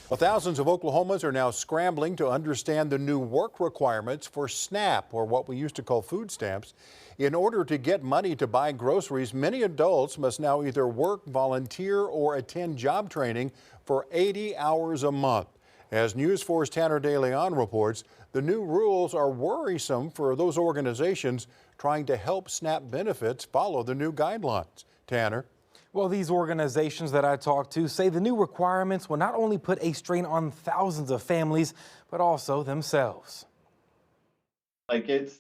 Well, thousands of Oklahomans are now scrambling to understand the new work requirements for SNAP, or what we used to call food stamps. In order to get money to buy groceries, many adults must now either work, volunteer, or attend job training for 80 hours a month. As News 4's Tanner DeLeon reports, the new rules are worrisome for those organizations trying to help SNAP benefits follow the new guidelines. Tanner. Well, these organizations that I talked to say the new requirements will not only put a strain on thousands of families, but also themselves.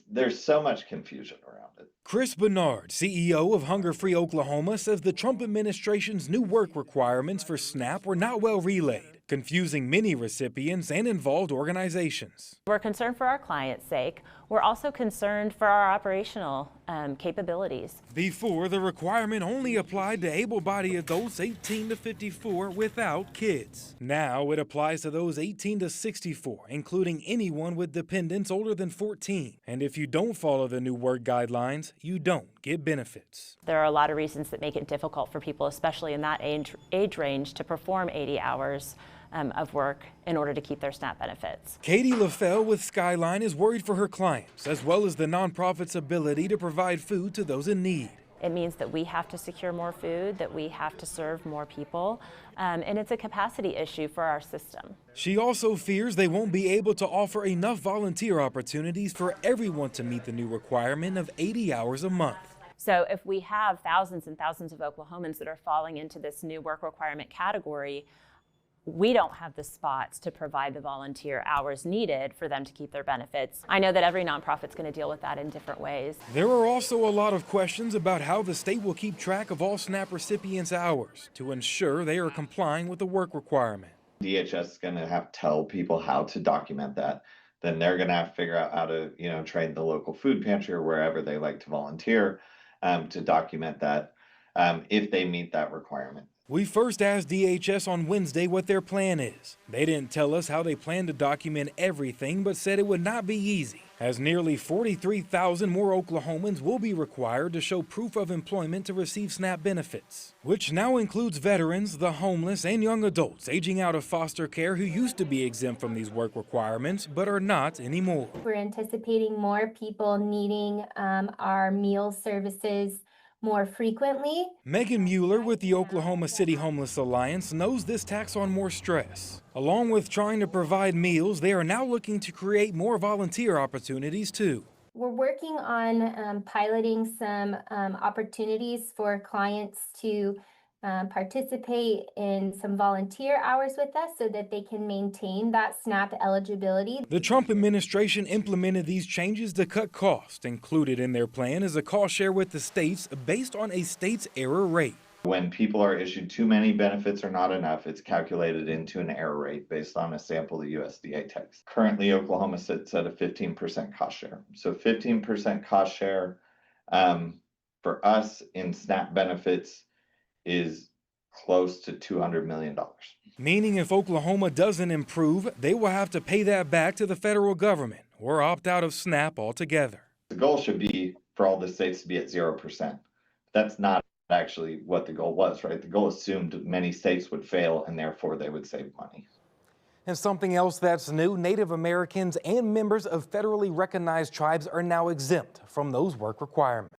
There's so much confusion around it. Chris Bernard, CEO of Hunger Free Oklahoma, says the Trump administration's new work requirements for SNAP were not well relayed, confusing many recipients and involved organizations. We're concerned for our clients' sake. We're also concerned for our operational capabilities. Before, the requirement only applied to able-bodied adults 18 to 54 without kids. Now it applies to those 18 to 64, including anyone with dependents older than 14. And if you don't follow the new work guidelines, you don't get benefits. There are a lot of reasons that make it difficult for people, especially in that age range, to perform 80 hours of work in order to keep their SNAP benefits. Katie LaFell with Skyline is worried for her clients, as well as the nonprofit's ability to provide food to those in need. It means that we have to secure more food, that we have to serve more people, and it's a capacity issue for our system. She also fears they won't be able to offer enough volunteer opportunities for everyone to meet the new requirement of 80 hours a month. So if we have thousands and thousands of Oklahomans that are falling into this new work requirement category, we don't have the spots to provide the volunteer hours needed for them to keep their benefits. I know that every nonprofit's going to deal with that in different ways. There are also a lot of questions about how the state will keep track of all SNAP recipients' hours to ensure they are complying with the work requirement. DHS is going to have to tell people how to document that. Then they're going to have to figure out how to, train the local food pantry or wherever they like to volunteer to document that if they meet that requirement. We first asked DHS on Wednesday what their plan is. They didn't tell us how they plan to document everything, but said it would not be easy, as nearly 43,000 more Oklahomans will be required to show proof of employment to receive SNAP benefits, which now includes veterans, the homeless, and young adults aging out of foster care who used to be exempt from these work requirements, but are not anymore. We're anticipating more people needing our meal services more frequently. Megan Mueller with the Oklahoma City Homeless Alliance knows this tacks on more stress. Along with trying to provide meals, they are now looking to create more volunteer opportunities too. We're working on piloting some opportunities for clients to participate in some volunteer hours with us so that they can maintain that SNAP eligibility. The Trump administration implemented these changes to cut costs. Included in their plan is a cost share with the states based on a state's error rate. When people are issued too many benefits or not enough, it's calculated into an error rate based on a sample of USDA text. Currently, Oklahoma sits at a 15% cost share. So 15% cost share for us in SNAP benefits is close to $200 million. Meaning if Oklahoma doesn't improve, they will have to pay that back to the federal government or opt out of SNAP altogether. The goal should be for all the states to be at 0%. That's not actually what the goal was, right? The goal assumed many states would fail and therefore they would save money. And something else that's new, Native Americans and members of federally recognized tribes are now exempt from those work requirements.